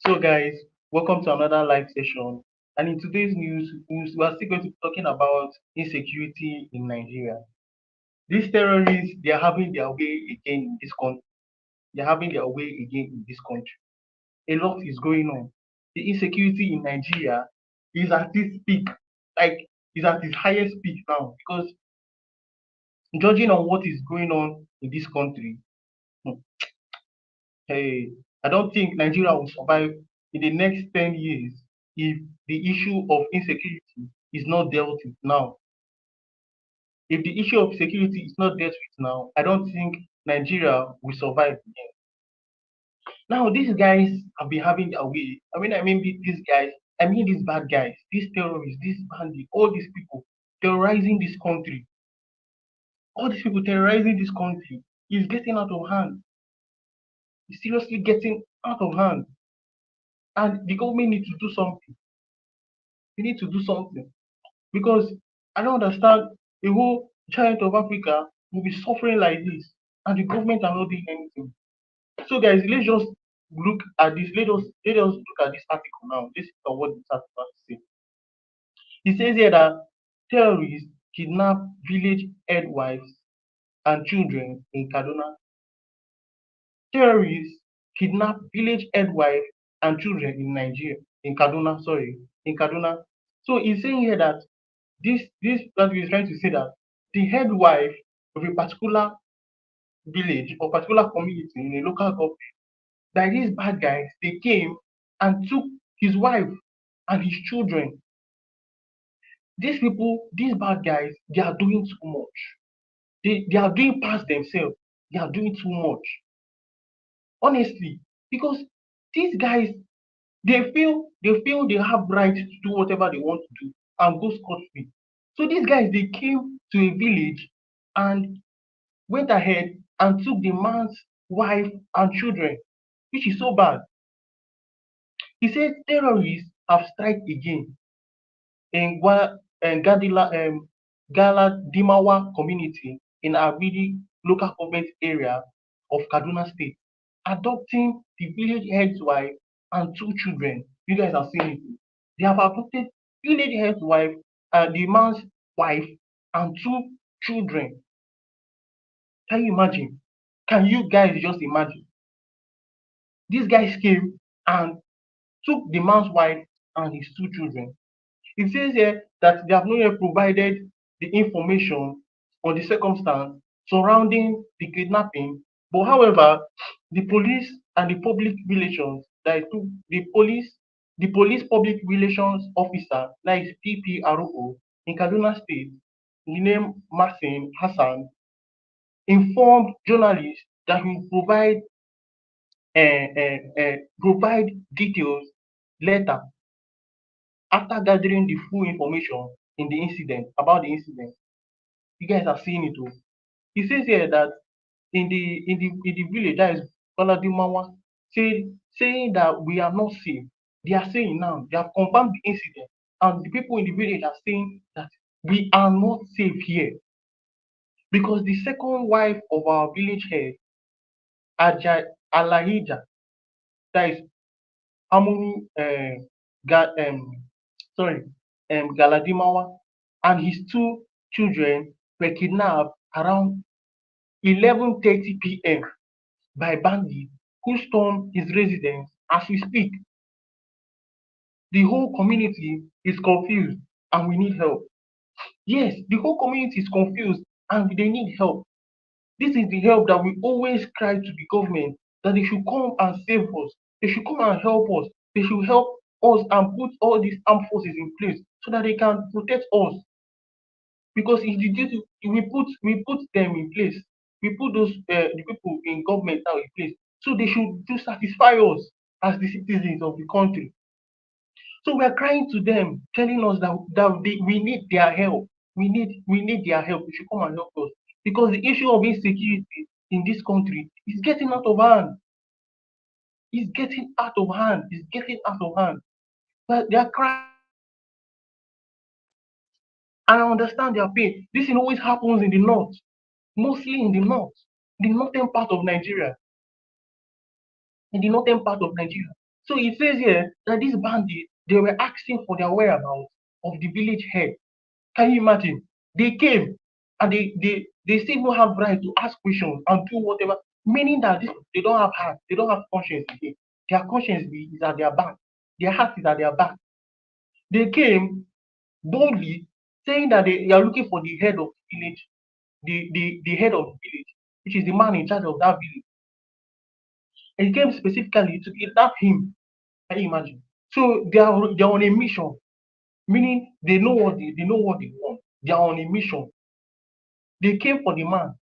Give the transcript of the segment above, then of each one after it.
So, guys, welcome to another live session. And in today's news, we are still going to be talking about insecurity in Nigeria. These terrorists, they are having their way again in this country. They are having their way again in this country. A lot is going on. The insecurity in Nigeria is at its peak, like is at its highest peak now. Because judging on what is going on in this country, hmm, hey, I don't think Nigeria will survive in the next 10 years if the issue of insecurity is not dealt with now. If the issue of security is not dealt with now, I don't think Nigeria will survive again. Now, these guys have been having their way. These guys, these bad guys, these terrorists, these bandits, all these people terrorizing this country. All these people terrorizing this country is getting out of hand. It's seriously getting out of hand. And the government needs to do something. We need to do something. Because I don't understand the whole giant of Africa will be suffering like this and the government are not doing anything. So guys, let's just look at this. Let us look at this article now. This is what this article says. It says here that terrorists kidnap village headwives and children in Kaduna. Terrorists kidnap village headwife and children in Nigeria, in Kaduna, sorry, in Kaduna. So it's saying here that this that is trying to say that the head wife of a particular village or particular community in a local government, that these bad guys they came and took his wife and his children. These people, these bad guys, they are doing too much. They are doing past themselves. They are doing too much. Honestly, because these guys they feel they have right to do whatever they want to do and go scot free. So these guys they came to a village and went ahead and took the man's wife and children, which is so bad. He said terrorists have strike again in Galadimawa community in Abidi local government area of Kaduna State, adopting the village head's wife and two children. You guys are seeing it. They have adopted village head's wife, the man's wife, and two children. Can you imagine? Can you guys just imagine? These guys came and took the man's wife and his two children. It says here that they have not yet provided the information on the circumstance surrounding the kidnapping, but however, the police and the public relations, that is the police public relations officer, that is PPRO in Kaduna State, named Masin Hassan, informed journalists that he will provide details later after gathering the full information in the incident about the incident. You guys are seeing it all. He says here that in the village that is Baladimawa, saying that we are not safe. They are saying now they have confirmed the incident, and the people in the village are saying that we are not safe here because the second wife of our village head, Alahija, that is Amunu Ga, sorry, Galadimawa, and his two children were kidnapped around 11:30 p.m. by bandits who stormed his residence as we speak. The whole community is confused and we need help. Yes, the whole community is confused and they need help. This is the help that we always cry to the government that they should come and save us. They should come and help us. They should help us and put all these armed forces in place so that they can protect us. Because if the duty we put them in place, we put those the people in government now in place, so they should do satisfy us as the citizens of the country. So we are crying to them, telling us we need their help. We need their help. They should come and help us because the issue of insecurity in this country is getting out of hand. It's getting out of hand. It's getting out of hand. But they are crying, and I understand their pain. This thing always happens in the north, mostly in the north, the northern part of Nigeria, in the northern part of Nigeria. So it says here that these bandits, they were asking for their whereabouts of the village head. Can you imagine? They came and they still don't have right to ask questions and do whatever, meaning that they don't have heart, they don't have conscience again. Their conscience is at their back, their heart is at their back. They came boldly saying that they are looking for the head of the village, the head of the village, which is the man in charge of that village. And he came specifically to kidnap him. Can you imagine? So they are on a mission, meaning they know what they want. They are on a mission. They came for the man.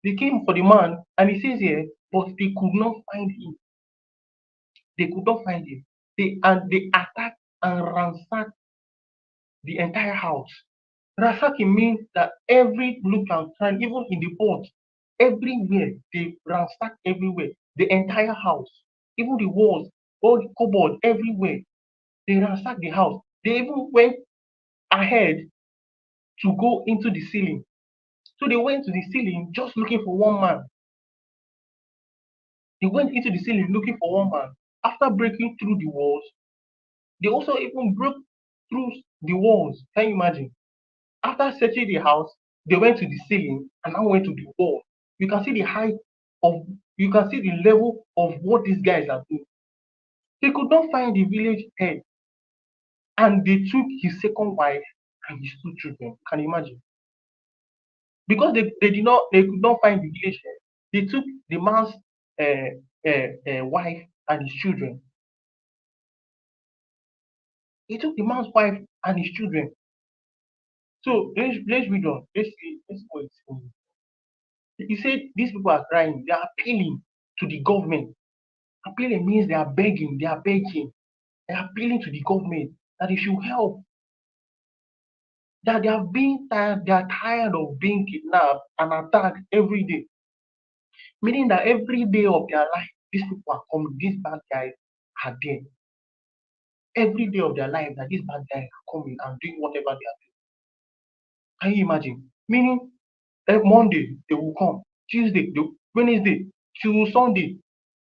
They came for the man, and he says here, but they could not find him. They could not find him. They attacked and ransacked the entire house. Ransacking means that every look and turn, even in the pot, everywhere they ransacked everywhere. The entire house, even the walls, all the cupboard, everywhere. They ransacked the house. They even went ahead to go into the ceiling. So they went to the ceiling just looking for one man. They went into the ceiling looking for one man. After breaking through the walls, they also even broke through the walls. Can you imagine? After searching the house, they went to the ceiling and now went to the wall. You can see the height of, you can see the level of what these guys are doing. They could not find the village head, and they took his second wife and his two children. Can you imagine? Because they could not find the village head, they took the man's wife and his children. He took the man's wife and his children. So let's read on. Let's see what it says. He said these people are crying, they are appealing to the government. Appealing means they are begging, they are appealing to the government that they should help. That they have been tired, they are tired of being kidnapped and attacked every day. Meaning that every day of their life, these people are coming, these bad guys are there. Every day of their life that these bad guys are coming and doing whatever they are doing. Can you imagine? Meaning Monday they will come, Tuesday, Wednesday, till Sunday,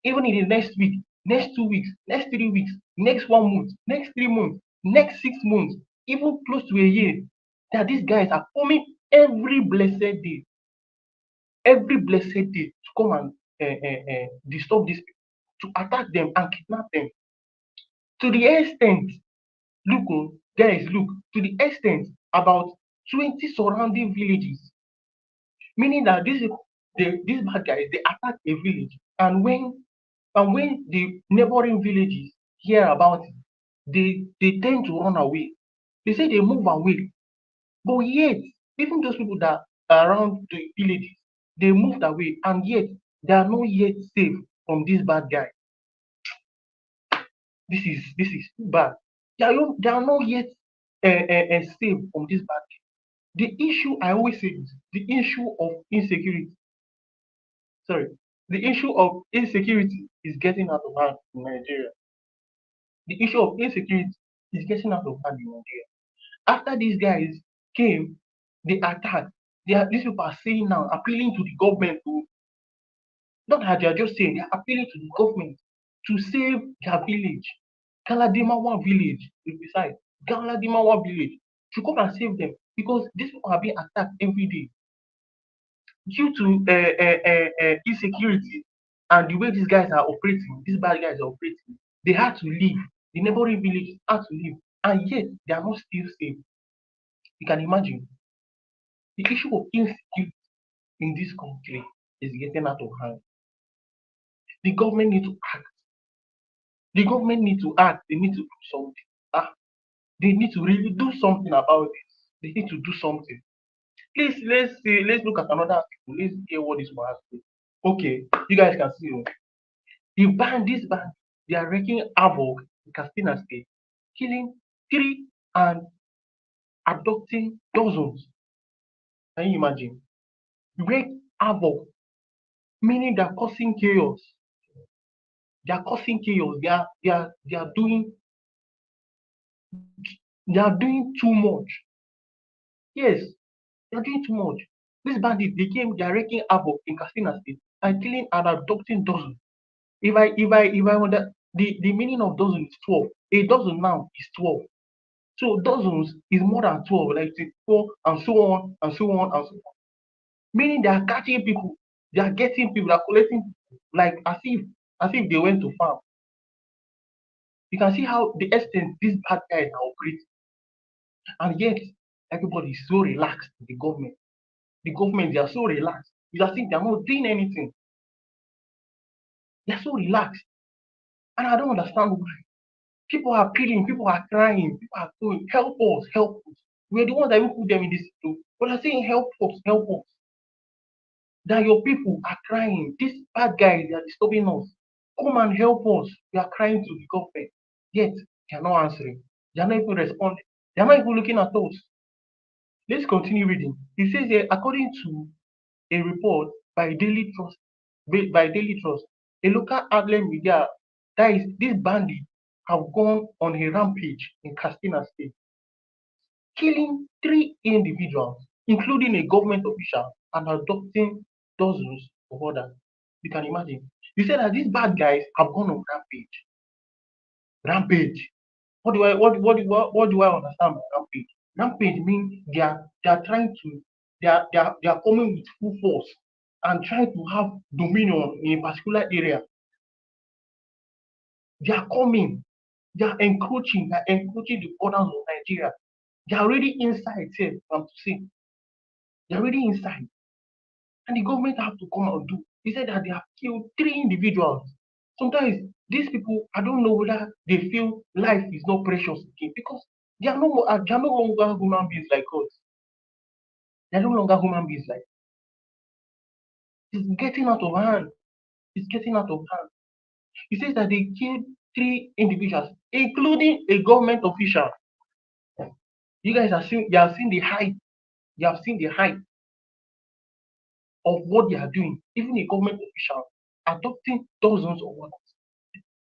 even in the next week, next 2 weeks, next 3 weeks, next 1 month, next 3 months, next 6 months, even close to a year, that these guys are coming every blessed day to come and disturb these people, to attack them and kidnap them. To the extent, look, guys, look, to the extent about 20 surrounding villages, meaning that these bad guys, they attack a village, and when the neighboring villages hear about it, they tend to run away. They say they move away, but yet even those people that are around the villages, they moved away, and yet they are not yet safe from this bad guy. This is too bad. They are not yet safe from this bad guy. The issue I always say is the issue of insecurity. Sorry, the issue of insecurity is getting out of hand in Nigeria. The issue of insecurity is getting out of hand in Nigeria. After these guys came, they attacked. These people are saying now, appealing to the government to, not that they are just saying, they are appealing to the government to save their village, Galadimawa village, to be precise, Galadimawa village, to come and save them, because these people are being attacked every day due to insecurity and the way these guys are operating, these bad guys are operating. They had to leave. The neighboring villages had to leave, and yet they are not still safe. You can imagine the issue of insecurity in this country is getting out of hand. The government need to act. The government need to act. They need to do something. Ah, they need to really do something about this. They need to do something. Let's see. Let's look at another people. Let's hear what this one has to say. Okay, you guys can see. This band, they are wreaking havoc in Katsina State, killing three and abducting dozens. Can you imagine? Wreak havoc, meaning they're causing chaos. They are causing chaos. They are doing too much. Yes, they are doing too much. These bandits, they are wreaking havoc in Katsina State and killing and abducting dozens. If I wonder the meaning of dozen is 12. A dozen now is 12. So dozens is more than 12, like 4 and so on and so on and so on. Meaning they are catching people, they are getting people, they are collecting people, like as if they went to farm. You can see how the extent these bad guys are operating, and yet everybody is so relaxed with the government. The government, they are so relaxed. It's as if they are not doing anything. They are so relaxed. And I don't understand why. People are pleading, people are crying, people are going, help us, help us. We're the ones that will put them in this situation. But they're saying, help us, help us. That your people are crying. These bad guys, they are disturbing us. Come and help us. We are crying to the government. Yet, they are not answering. They are not even responding. They are not even looking at us. Let's continue reading. It says here, according to a report by Daily Trust, a local outlet media, that is, these bandits have gone on a rampage in Kaduna State, killing 3 individuals, including a government official, and abducting dozens of others. You can imagine. You said that these bad guys have gone on rampage. Rampage. What do I understand by rampage? Rampage means they are trying to they are coming with full force and trying to have dominion in a particular area. They are coming, they are encroaching the borders of Nigeria. They are already inside here, I'm to say. They're already inside. And the government have to come out and do. He said that they have killed 3 individuals. Sometimes these people, I don't know whether they feel life is not precious again, because they are no longer human beings like us. They are no longer human beings like. It's getting out of hand. It's getting out of hand. He says that they killed 3 individuals, including a government official. You guys have seen the height. You have seen the height of what they are doing. Even a government official adopting dozens of others.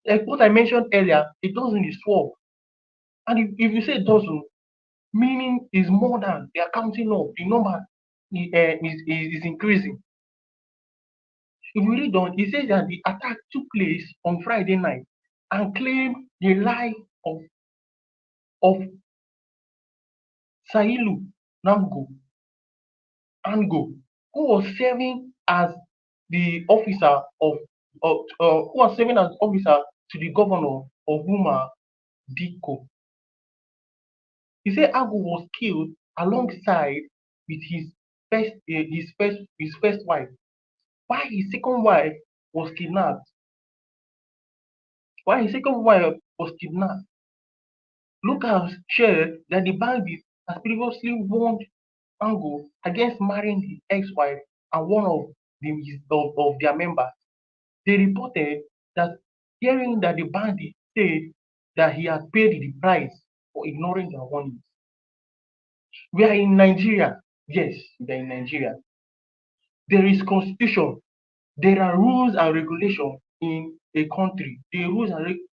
Like what I mentioned earlier, a dozen is 12. And if you say dozen, meaning is more than they are counting up, the number is increasing. If we read on, it says that the attack took place on Friday night and claimed the life of Sailu Ango, who was serving as the officer who was serving as officer to the governor of Buma Diko. He said Agu was killed alongside with his first wife, while his second wife was kidnapped. While his second wife was kidnapped, locals shared that the bandit has previously warned Ango against marrying his ex-wife and one of their members. They reported that hearing that the bandit said that he had paid the price for ignoring their warnings. We are in Nigeria. Yes, we are in Nigeria. There is constitution. There are rules and regulations in a country. There are rules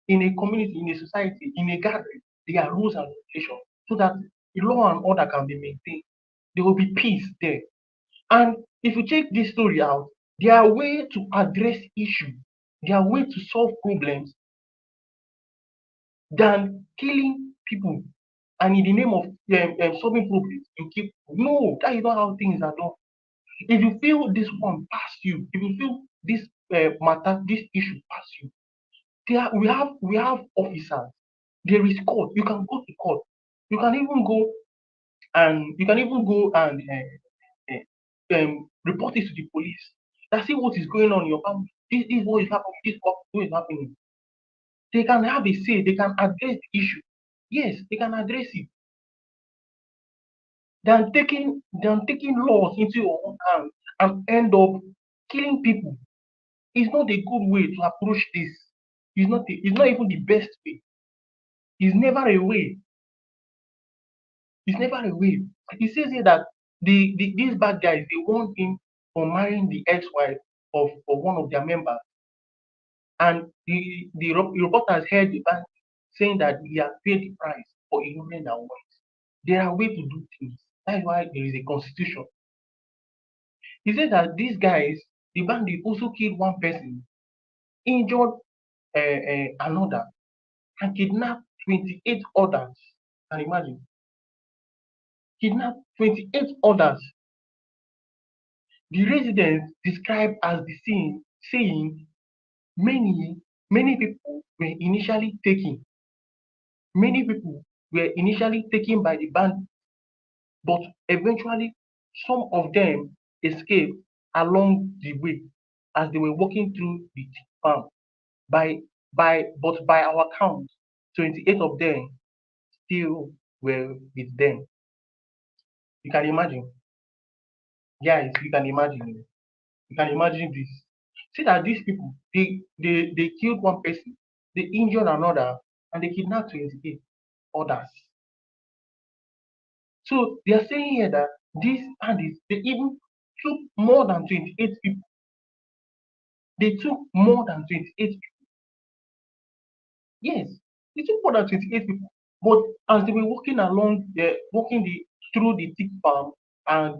in a community, in a society, in a gathering. There are rules and regulations so that the law and order can be maintained. There will be peace there. And if you check this story out, there are ways to address issues. There are ways to solve problems than killing people. And in the name of solving problems, you keep. No, that is not how things are done. If you feel this one pass you, if you feel this matter, this issue pass you, we have officers. There is court. You can go to court. You can even go and report it to the police. That's see what is going on in your family. This is what is happening. This is what is happening. They can have a say. They can address the issue. Yes, they can address it. Than taking laws into your own hands and end up killing people. It's not a good way to approach this. It's not even the best way. It's never a way. It's never a way. It says here that these bad guys, they warned him for marrying the ex-wife of one of their members, and the reporters heard the bank saying that he had paid the price for ignoring their warnings. There are ways to do things. That's why there is a constitution. He said that these guys, the bandit, also killed one person injured another, and kidnapped 28 others. Can you imagine? Kidnapped 28 others. The residents described as the scene, saying many people were initially taken. Many people were initially taken by the bandits, but eventually some of them escaped along the way as they were walking through the farm. By our count, 28 of them still were with them. You can imagine, guys. You can imagine this. See that these people, they killed one person, they injured another, and they kidnapped 28 others. So they are saying here that these bandits, they even took more than 28 people. They took more than 28 people. Yes, they took more than 28 people. But as they were walking along, through the thick farm and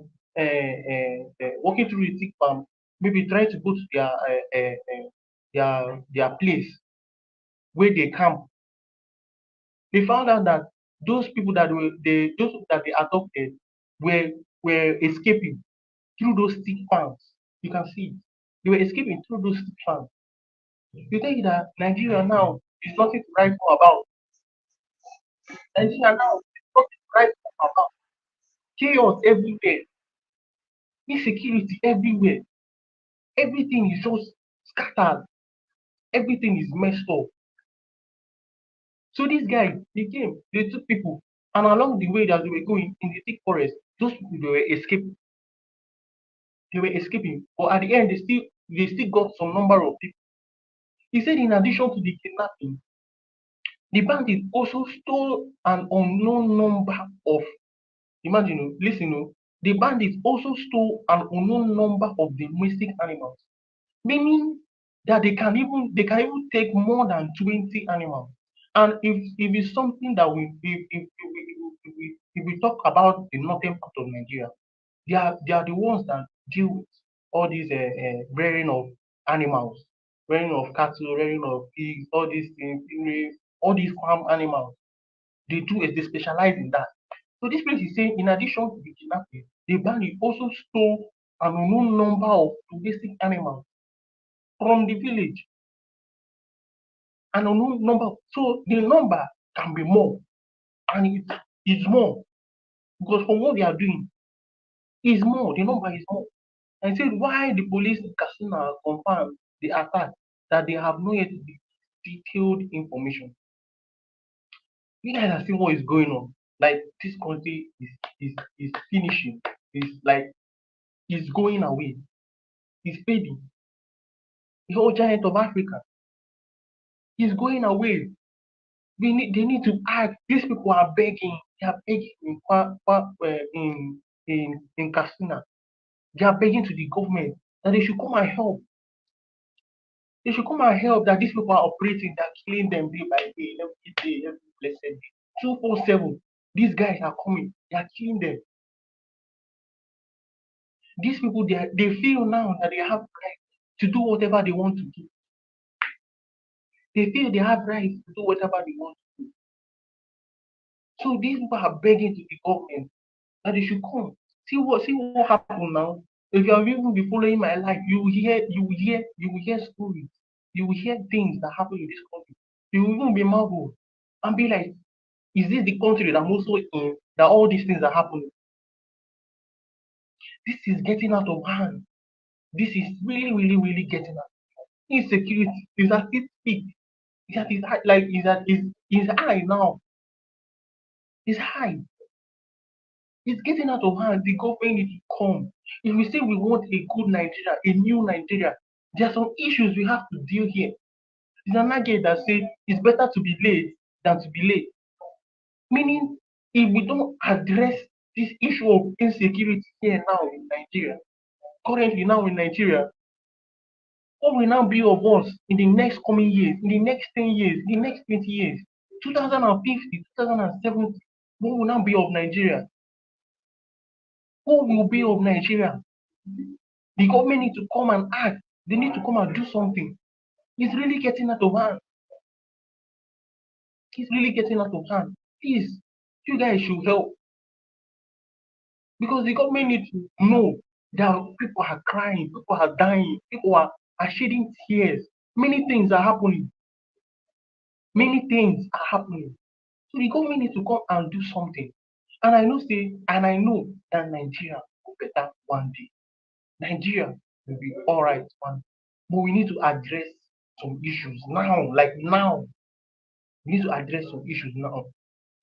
walking through the thick farm, maybe trying to go to their place where they camp, they found out that those people that they adopted were escaping through those thick farms. You can see it. They were escaping through those thick farms. You think that Nigeria now is nothing to write home about. Nigeria now is nothing to write home about. Chaos everywhere, insecurity everywhere. Everything is just scattered. Everything is messed up. So these guys, they came, they took people, and along the way that they were going in the thick forest, those people they were escaping. They were escaping, but at the end, they still got some number of people. He said, in addition to the kidnapping, the bandits also stole an unknown number of. Imagine, listen, the bandits also stole an unknown number of domestic animals, meaning that they can even take more than 20 animals. And if it's something that if we talk about the northern part of Nigeria, they are the ones that deal with all these rearing of animals, rearing of cattle, rearing of pigs, all these things, all these farm animals. They specialize in that. So this place is saying, in addition to the kidnapping, the bandit also stole an unknown number of domestic animals from the village. An unknown number. So the number can be more, and it is more because from what they are doing is more. The number is more. And said why the police in Kaduna confirmed the attack that they have not yet detailed information. You guys are seeing what is going on. Like this country is finishing. It's like it's going away. It's fading. The whole giant of Africa is going away. They need to act. These people are begging. They are begging in Kastina. They are begging to the government that they should come and help. They should come and help. That these people are operating. They're killing them day by day, every day, every blessed day. 247. These guys are coming. They are killing them. These people they feel now that they have right to do whatever they want to do. They feel they have right to do whatever they want to do. So these people are begging to the government that they should come. See what happened now. If you have even been following my life, you will hear stories. You will hear things that happen in this country. You will even be marveled and be like, is this the country that I'm also in that all these things are happening? This is getting out of hand. This is really, really, really getting out. Insecurity is at its peak. It's at its high, like is high now. It's high. It's getting out of hand. The government needs to come. If we say we want a good Nigeria, a new Nigeria, there are some issues we have to deal here. There's an argument that says it's better to be late than to be late. Meaning, if we don't address this issue of insecurity here now in Nigeria, currently now in Nigeria, what will now be of us in the next coming years, in the next 10 years, in the next 20 years, 2050, 2070, what will now be of Nigeria? What will be of Nigeria? The government need to come and act. They need to come and do something. It's really getting out of hand. It's really getting out of hand. Please, you guys should help because the government need to know that people are crying, people are dying, people are shedding tears. Many things are happening. Many things are happening. So the government need to come and do something. And I know that Nigeria will be better one day. Nigeria will be all right one day. But we need to address some issues now, like now. We need to address some issues now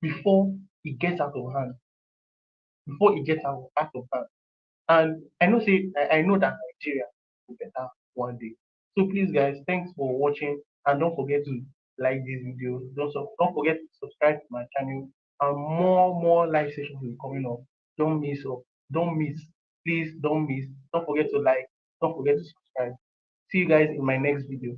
before it gets out of hand. Before it gets out of hand. And I know that Nigeria will be better one day. So please guys, thanks for watching and don't forget to like this video. Don't forget to subscribe to my channel and more live sessions will be coming up. Don't miss up. Don't miss. Please don't miss. Don't forget to like. Don't forget to subscribe. See you guys in my next video.